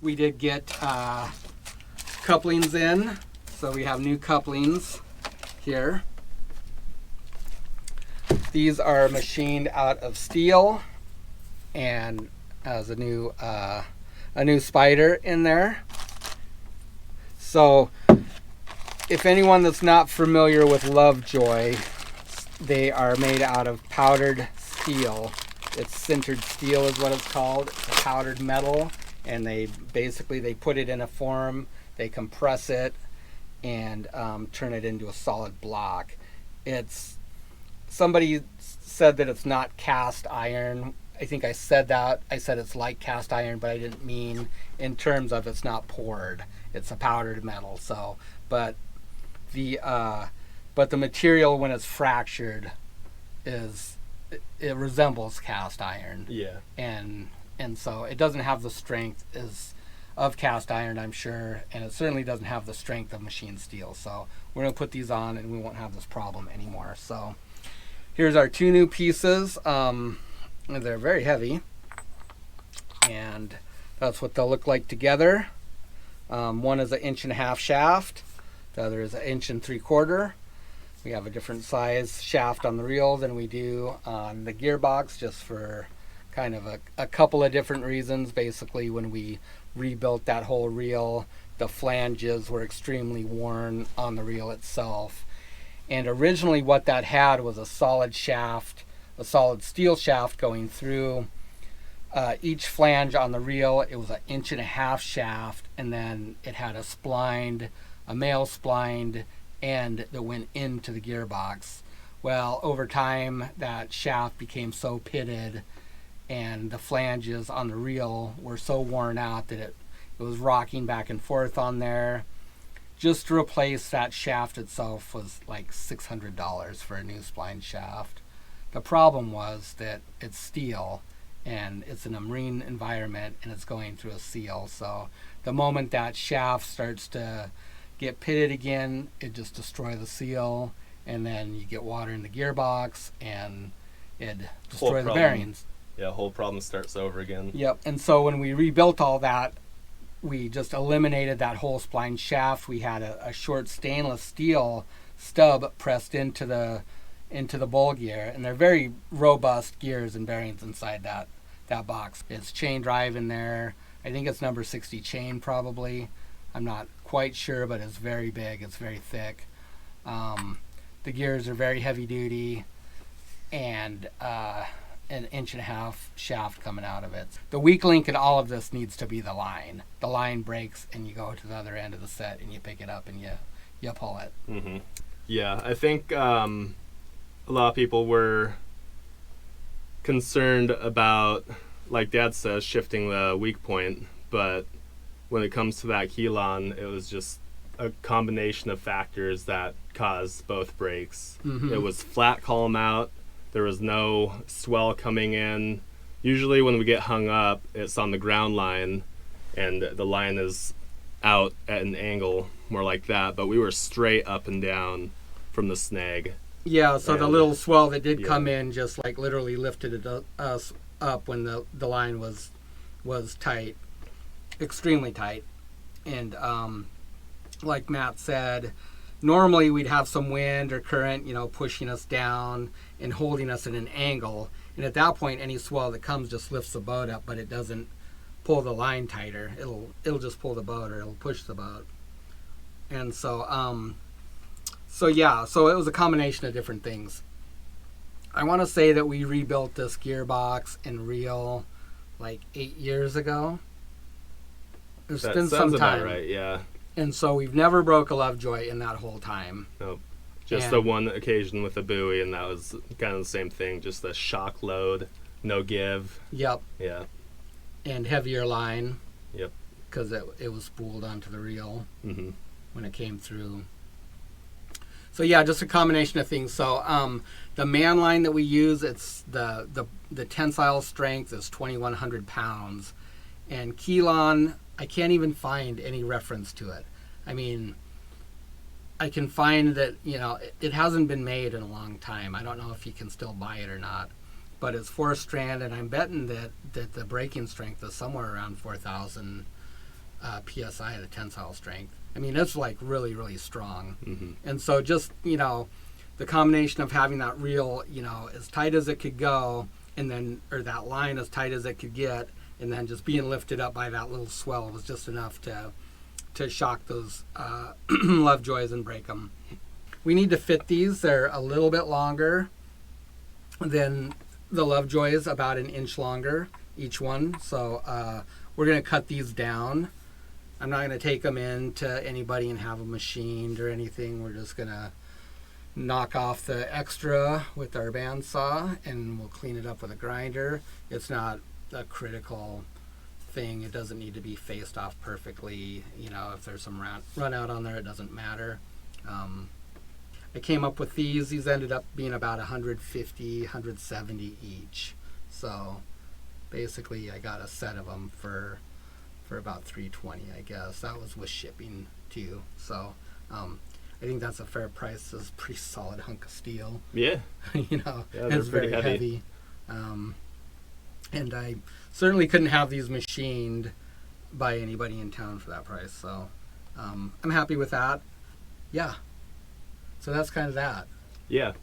we did get couplings in. So we have new couplings here. These are machined out of steel and has a new spider in there. So if anyone that's not familiar with Lovejoy, they are made out of powdered steel. It's sintered steel is what it's called. It's a powdered metal, and they put it in a form, they compress it, and turn it into a solid block. Somebody said that it's not cast iron. I think I said that. I said it's like cast iron, but I didn't mean in terms of it's not poured. It's a powdered metal. So, but the material when it's fractured it resembles cast iron. Yeah. And so it doesn't have the strength of cast iron, I'm sure, and it certainly doesn't have the strength of machined steel. So we're going to put these on and we won't have this problem anymore. So here's our two new pieces. They're very heavy, and that's what they'll look like together. One is 1.5 inch shaft, the other is 1 3/4 inch. We have a different size shaft on the reel than we do on the gearbox, just for kind of a couple of different reasons. Basically, when we rebuilt that whole reel, the flanges were extremely worn on the reel itself. And originally what that had was a solid shaft, a solid steel shaft going through each flange on the reel. It was 1.5 inch shaft, and then it had a male splined end that went into the gearbox. Well, over time, that shaft became so pitted and the flanges on the reel were so worn out that it was rocking back and forth on there. Just to replace that shaft itself was like $600 for a new spline shaft. The problem was that it's steel and it's in a marine environment and it's going through a seal. So the moment that shaft starts to get pitted again, it just destroys the seal, and then you get water in the gearbox and it destroys the bearings. Yeah, whole problem starts over again. Yep. And so when we rebuilt all that, we just eliminated that whole spline shaft. We had a short stainless steel stub pressed into the bowl gear, and they're very robust gears and bearings inside that box. It's chain drive in there. I think it's number 60 chain probably. I'm not quite sure, but it's very big. It's very thick. The gears are very heavy duty, and 1.5 inch shaft coming out of it. The weak link in all of this needs to be the line. The line breaks, and you go to the other end of the set, and you pick it up, and you pull it. Mm-hmm. Yeah, I think a lot of people were concerned about, like Dad says, shifting the weak point, but when it comes to that keylon, it was just a combination of factors that caused both breaks. Mm-hmm. It was flat column out. There was no swell coming in. Usually when we get hung up, it's on the ground line, and the line is out at an angle, more like that. But we were straight up and down from the snag. Yeah, so the little swell that did come in just like literally lifted us up when the line was tight, extremely tight. And like Matt said, normally we'd have some wind or current, pushing us down and holding us at an angle. And at that point, any swell that comes just lifts the boat up, but it doesn't pull the line tighter. It'll just pull the boat, or it'll push the boat. And so it was a combination of different things. I want to say that we rebuilt this gearbox and reel like 8 years ago. It's been some time. About right, yeah. And so we've never broke a Lovejoy in that whole time. Nope. Just the one occasion with a buoy, and that was kind of the same thing. Just a shock load, no give. Yep. Yeah. And heavier line. Yep. Because it was spooled onto the reel when it came through. So yeah, just a combination of things. So the man line that we use, it's the tensile strength is 2,100 pounds, and keylon, I can't even find any reference to it. I mean, I can find that it hasn't been made in a long time. I don't know if you can still buy it or not, but it's 4-strand, and I'm betting that the breaking strength is somewhere around 4,000 psi, the tensile strength. I mean, it's like really, really strong. Mm-hmm. And so just, the combination of having that reel, as tight as it could go, and then, or that line as tight as it could get, and then just being lifted up by that little swell was just enough to shock those Lovejoys and break them. We need to fit these. They're a little bit longer than the Lovejoys, about an inch longer each one. So we're going to cut these down. I'm not going to take them in to anybody and have them machined or anything. We're just going to knock off the extra with our bandsaw, and we'll clean it up with a grinder. It's not a critical thing. It doesn't need to be faced off perfectly. If there's some run out on there, it doesn't matter. I came up with these. These ended up being about 150, 170 each. So basically I got a set of them for about $320, I guess. That was with shipping too. So I think that's a fair price. It's a pretty solid hunk of steel. Yeah. Yeah, they're it's very pretty heavy. And I certainly couldn't have these machined by anybody in town for that price. So I'm happy with that. Yeah. So that's kind of that. Yeah.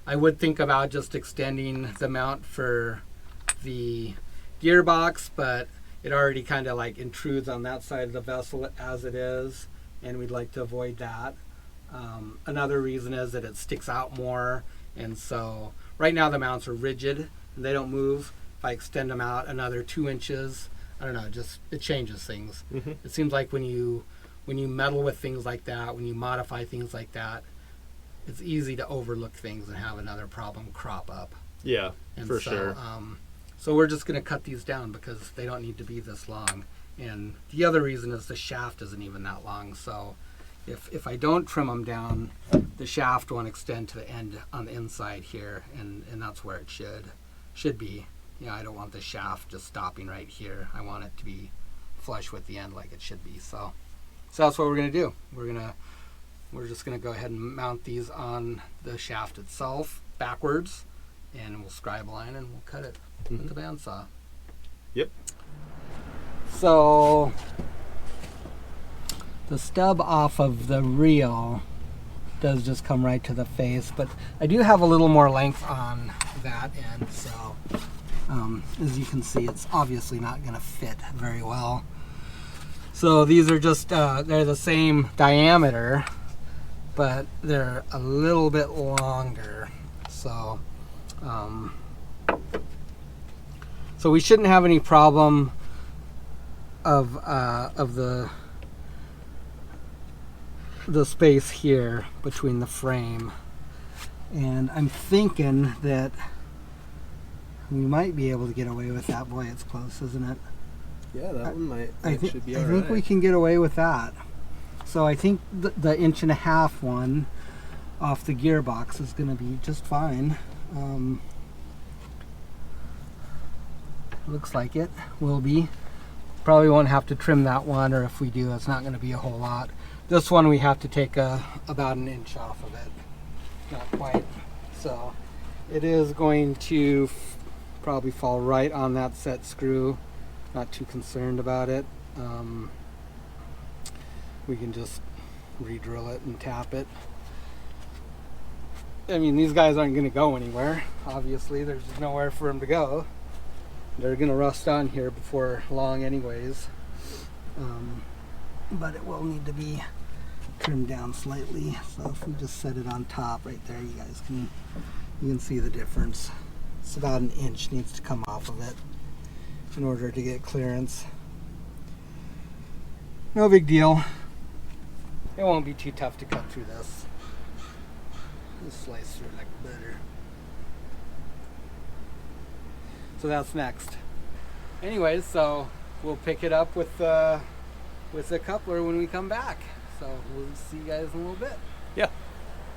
I would think about just extending the mount for the gearbox, but it already kind of like intrudes on that side of the vessel as it is, and we'd like to avoid that. Another reason is that it sticks out more, and so right now the mounts are rigid and they don't move. If I extend them out another 2 inches, I don't know, just it changes things. Mm-hmm. It seems like when you meddle with things like that, when you modify things like that, it's easy to overlook things and have another problem crop up. Yeah, And for so, sure. So we're just going to cut these down because they don't need to be this long. And the other reason is the shaft isn't even that long. So if I don't trim them down, the shaft won't extend to the end on the inside here, and that's where it should be. I don't want the shaft just stopping right here. I want it to be flush with the end like it should be. So that's what we're going to do. We're just going to go ahead and mount these on the shaft itself backwards, and we'll scribe line and we'll cut it with the bandsaw. Yep. So the stub off of the reel does just come right to the face, but I do have a little more length on that end, so as you can see, it's obviously not going to fit very well. So these are just they're the same diameter, but they're a little bit longer. So so we shouldn't have any problem of the space here between the frame, and I'm thinking that we might be able to get away with that. Boy, it's close, isn't it? Yeah, that one might should be I alright. think we can get away with that. So I think the 1.5 inch one off the gearbox is going to be just fine. Looks like it will be. Probably won't have to trim that one, or if we do, it's not going to be a whole lot. This one we have to take about 1 inch off of it. Not quite. So it is going to probably fall right on that set screw. Not too concerned about it. We can just re-drill it and tap it. I mean, these guys aren't going to go anywhere. Obviously, there's nowhere for them to go. They're going to rust on here before long anyways. But it will need to be trimmed down slightly. So if we just set it on top right there, you guys can see the difference. It's about 1 inch needs to come off of it in order to get clearance. No big deal. It won't be too tough to cut through this. Just slice through it like butter. So that's next. Anyways, so we'll pick it up with the coupler when we come back. So we'll see you guys in a little bit. Yeah.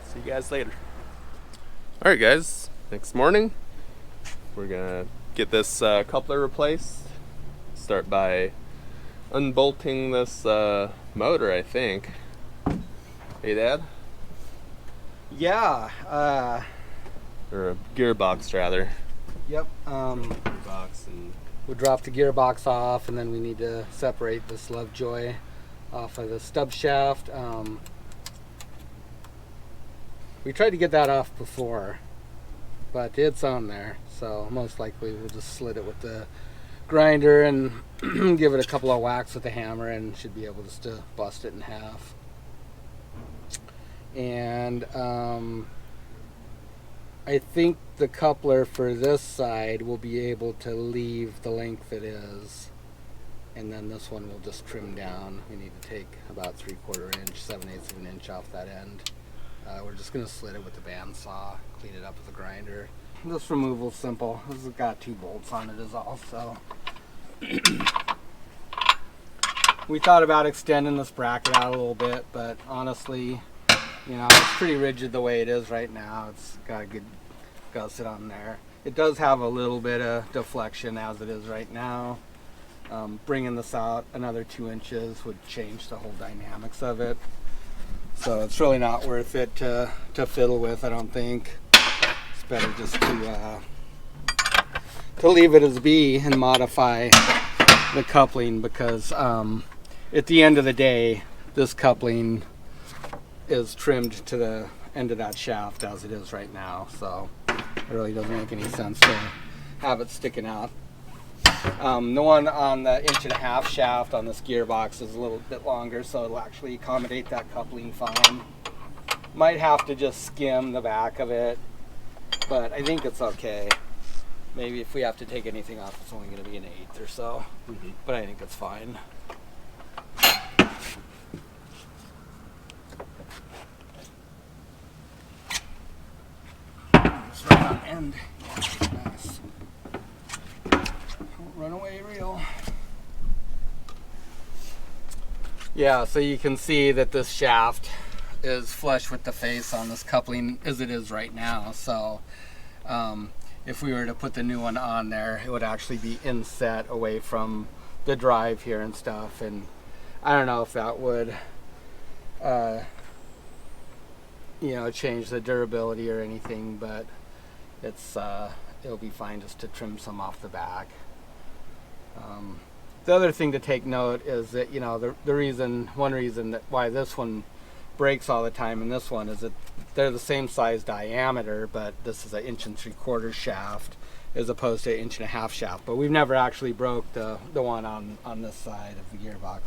See you guys later. Alright guys, next morning we're gonna get this coupler replaced. Start by unbolting this motor, I think. Hey Dad? Yeah. Or a gearbox rather. Yep. Gearbox and we'll drop the gearbox off, and then we need to separate this Lovejoy off of the stub shaft. We tried to get that off before, but it's on there, so most likely we'll just slit it with the grinder and give it a couple of whacks with the hammer, and should be able just to bust it in half. And I think the coupler for this side will be able to leave the length it is, and then this one will just trim down. We need to take about 3/4 inch, 7/8 of an inch off that end. We're just going to slit it with the bandsaw, clean it up with the grinder. This removal's simple. This has got 2 bolts on it is all, so. We thought about extending this bracket out a little bit, but honestly, you know, it's pretty rigid the way it is right now. It's got a good gusset on there. It does have a little bit of deflection as it is right now. Bringing this out another 2 inches would change the whole dynamics of it. So it's really not worth it to fiddle with, I don't think. It's better just to leave it as be and modify the coupling, because at the end of the day, this coupling is trimmed to the end of that shaft as it is right now, so it really doesn't make any sense to have it sticking out. The one on the 1.5 inch shaft on this gearbox is a little bit longer, so it'll actually accommodate that coupling fine. Might have to just skim the back of it, but I think it's okay. Maybe if we have to take anything off, it's only going to be an 1/8 or so, but I think it's fine. It's right on end. Nice. Runaway reel. Yeah, so you can see that this shaft is flush with the face on this coupling as it is right now. So if we were to put the new one on there, it would actually be inset away from the drive here and stuff. And I don't know if that would you know, change the durability or anything, but it's it'll be fine just to trim some off the back. The other thing to take note is that, you know, one reason that why this one breaks all the time and this one is that they're the same size diameter, but this is an 1 3/4 shaft as opposed to an 1.5 inch shaft. But we've never actually broke the one on this side of the gearbox.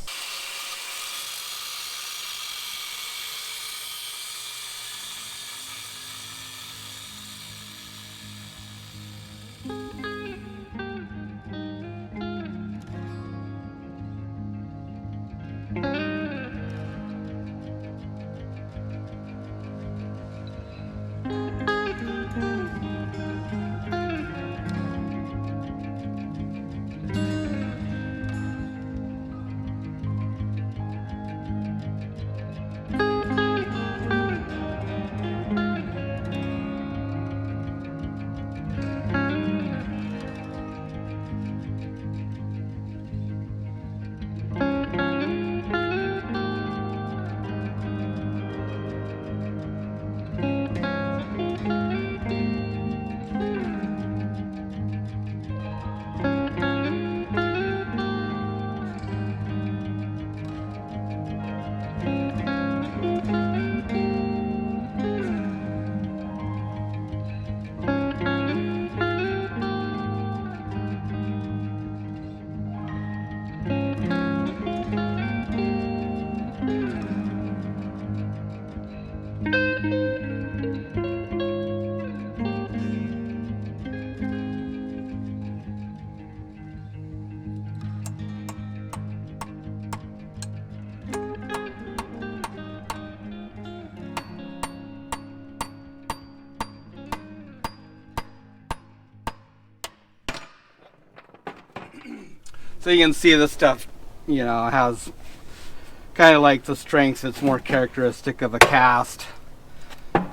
So you can see this stuff, you know, has kind of like the strength that's more characteristic of a cast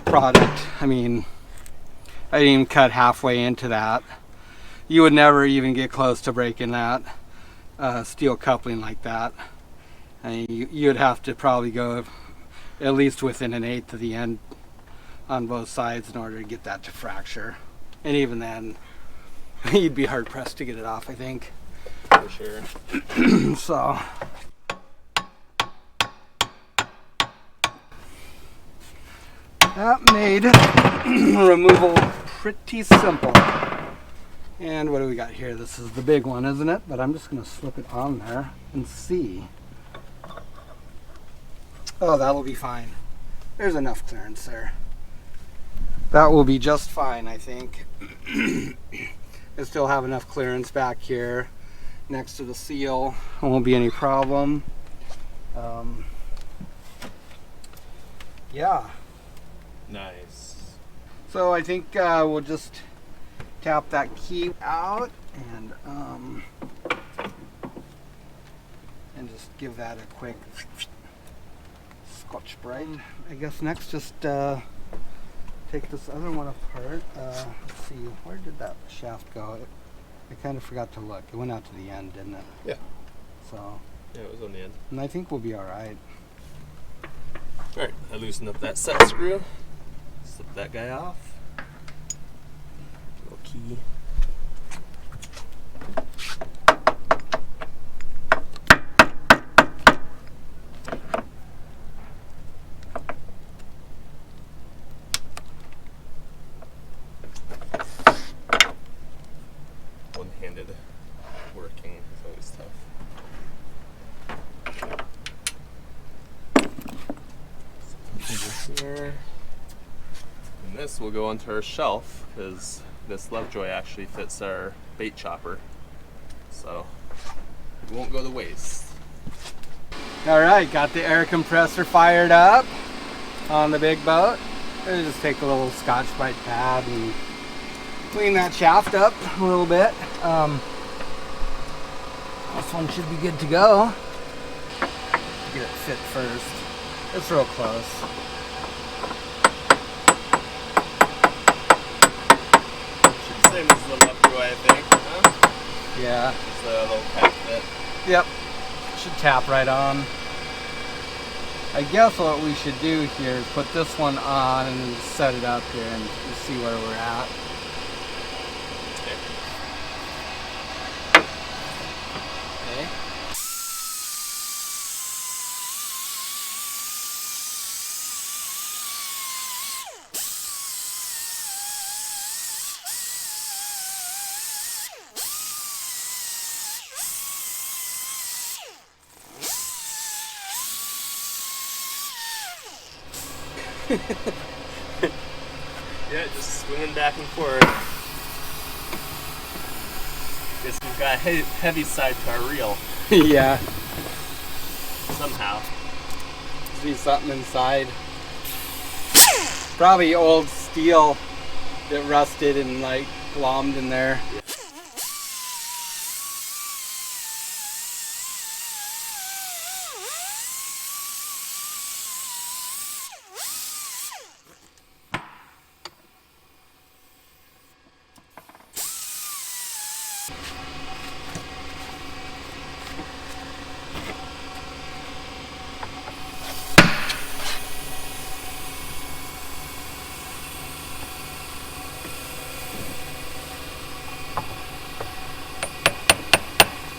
product. I mean, I didn't even cut halfway into that. You would never even get close to breaking that steel coupling like that. I mean, you'd have to probably go at least within an 1/8 of the end on both sides in order to get that to fracture. And even then, You'd be hard pressed to get it off, I think. For sure. So. That made removal pretty simple. And what do we got here? This is the big one, isn't it? But I'm just going to slip it on there and see. Oh, that'll be fine. There's enough clearance there. That will be just fine, I think. I still have enough clearance back here next to the seal. It won't be any problem. Yeah. Nice. So I think we'll just tap that key out and just give that a quick Scotch Brite. I guess next just take this other one apart. Let's see, where did that shaft go? I kind of forgot to look. It went out to the end, didn't it? Yeah. So. Yeah, it was on the end. And I think we'll be all right. All right, I loosened up that set screw. Slip that guy off. Little key. One-handed working is always tough. Here. And this will go onto our shelf because this Lovejoy actually fits our bait chopper, so it won't go to waste. All right, got the air compressor fired up on the big boat. I'll just take a little Scotch Brite pad and clean that shaft up a little bit. This one should be good to go. Get it fit first. It's real close. Should be same as the Lovejoy, I think. Huh? Yeah. Just a little tight fit. Yep. Should tap right on. I guess what we should do here is put this one on and then set it up here and see where we're at. Okay. Yeah, just swinging back and forth. Guess we've got a heavy side to our reel Yeah. somehow. See something inside. Probably old steel that rusted and like glommed in there.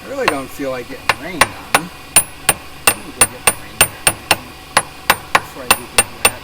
I really don't feel like getting rained on. Let me go get the rain before I do get wet.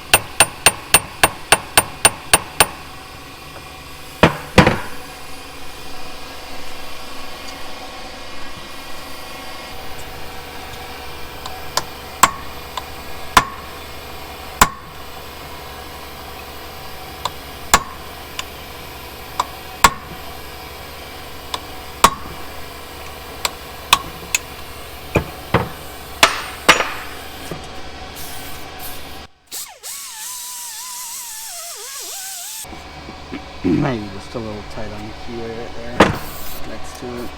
Maybe just a little tight on the key right there next to it.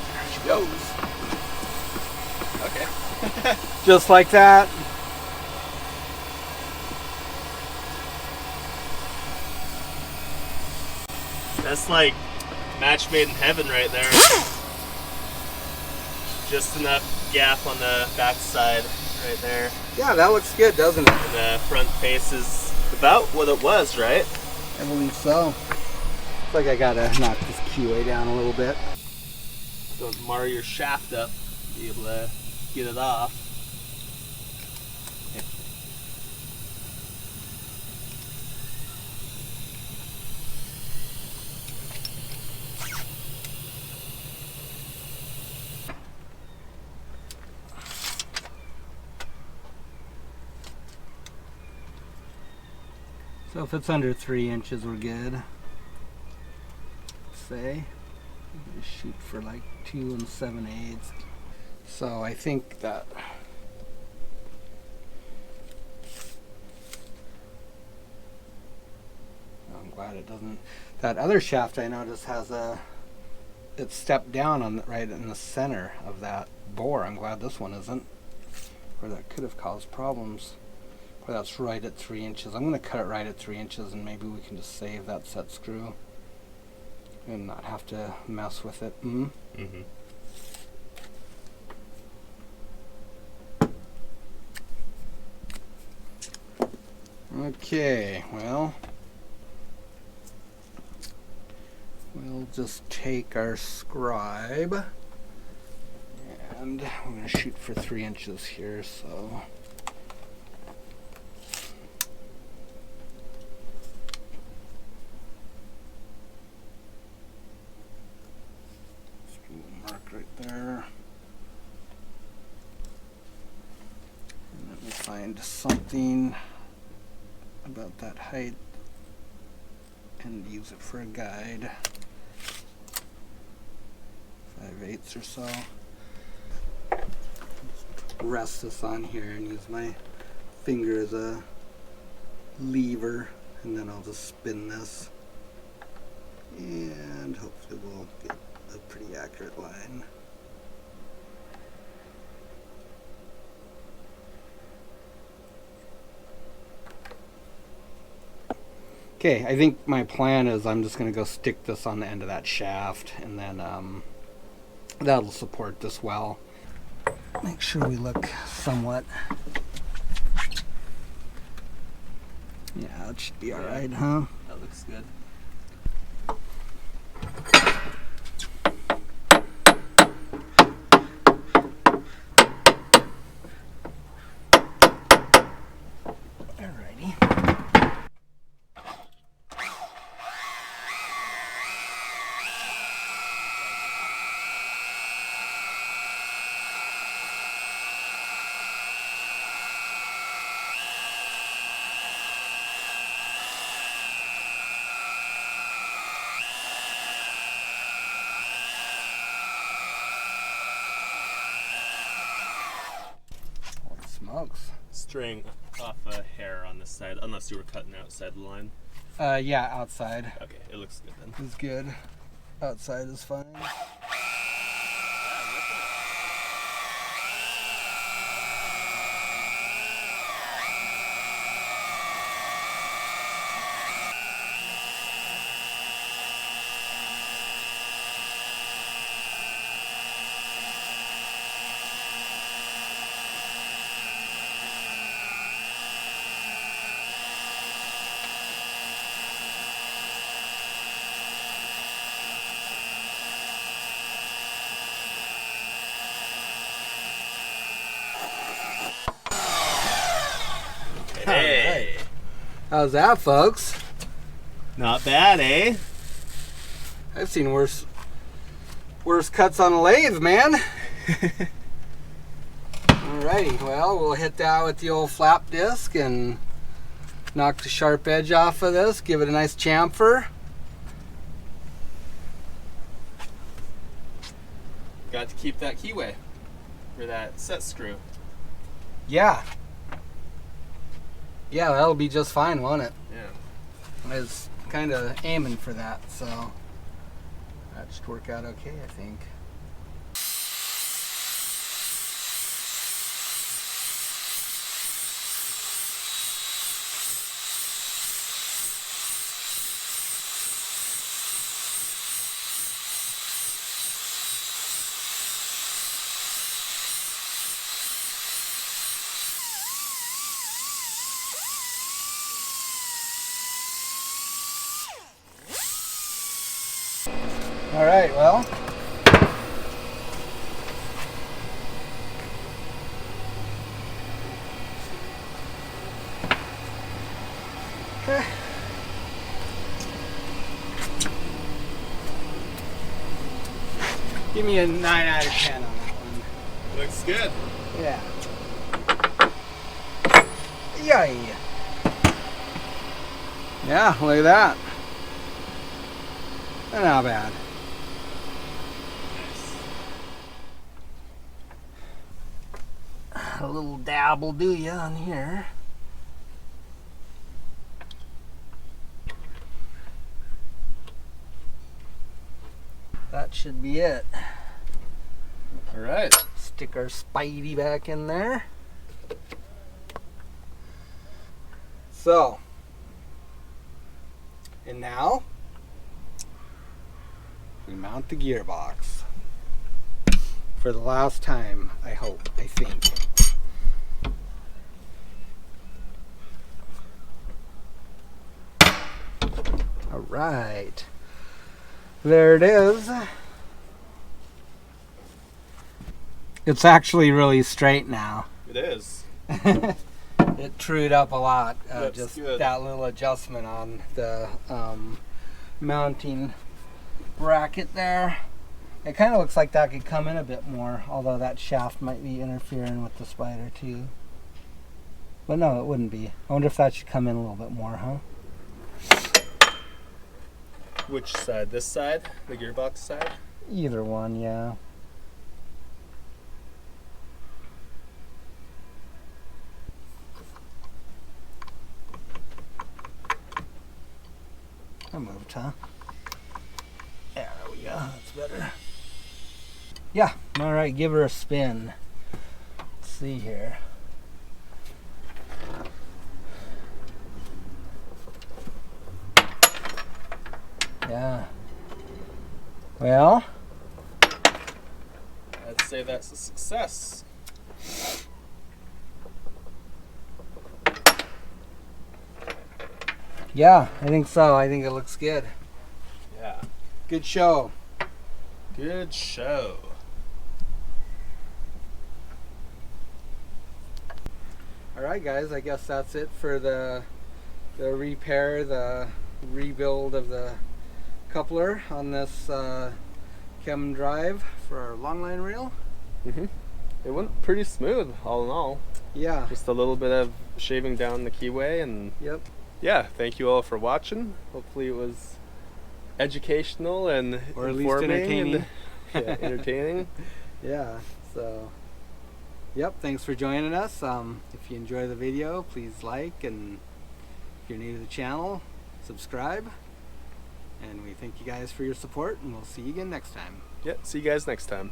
There she goes. Okay. Just like that. That's like match made in heaven right there. Just enough gap on the back side right there. Yeah, that looks good, doesn't it? And the front face is about what it was, right? I believe so. Looks like I gotta knock this keyway down a little bit. Don't mar your shaft up. Be able to get it off. So if it's under 3 inches, we're good. Say, I'm gonna shoot for like 2 7/8. So I think that I'm glad it doesn't. That other shaft I noticed has it's stepped down on right in the center of that bore. I'm glad this one isn't, or that could have caused problems. Or that's right at 3 inches. I'm going to cut it right at 3 inches, and maybe we can just save that set screw and not have to mess with it. Okay, well, we'll just take our scribe, and I'm going to shoot for 3 inches here, so right there. And let me find something about that height and use it for a guide. 5/8 or so. Rest this on here and use my finger as a lever, and then I'll just spin this, and hopefully we'll get a pretty accurate line. Okay, I think my plan is I'm just going to go stick this on the end of that shaft, and then that'll support this well. Make sure we look somewhat. Yeah, that should be alright, huh? That looks good. Alrighty. Holy smokes. String off a hair on this side, unless you were cutting outside the line. Yeah, outside Okay, it looks good then. is good. Outside is fine. Hey! How's that, folks? Not bad, eh? I've seen worse cuts on a lathe, man. Alrighty, well, we'll hit that with the old flap disc and knock the sharp edge off of this, give it a nice chamfer. Got to keep that keyway, or that set screw. Yeah. Yeah, that'll be just fine, won't it? Yeah. I was kind of aiming for that, so that should work out okay, I think. All right, well. Give me a 9 out of 10 on that one. Looks good. Yeah. Yay. Yeah, look at that. Not bad. A little dab will do ya on here. That should be it. All right. Stick our Spidey back in there. So, and now we mount the gearbox for the last time, I hope, I think. All right. There it is. It's actually really straight now. It is. It trued up a lot. That's just good. that little adjustment on the mounting bracket there. It kind of looks like that could come in a bit more, although that shaft might be interfering with the spider too. But no, it wouldn't be. I wonder if that should come in a little bit more, huh? Which side? This side? The gearbox side? Either one, yeah. I moved, huh? There we go. That's better. Yeah. All right. Give her a spin. Let's see here. Yeah. Well, I'd say that's a success. yeah, I think so. I think it looks good. Yeah. Good show. Good show. All right, guys. I guess that's it for the repair, the rebuild of the coupler on this chem drive for our longline reel. Mm-hmm. It went pretty smooth, all in all. Yeah. Just a little bit of shaving down the keyway, and Yep. yeah, thank you all for watching. Hopefully it was educational and Or at least informing entertaining. and yeah, entertaining. Yeah. So. Yep. Thanks for joining us. If you enjoy the video, please like, and if you're new to the channel, subscribe. And we thank you guys for your support, and we'll see you again next time. Yeah, see you guys next time.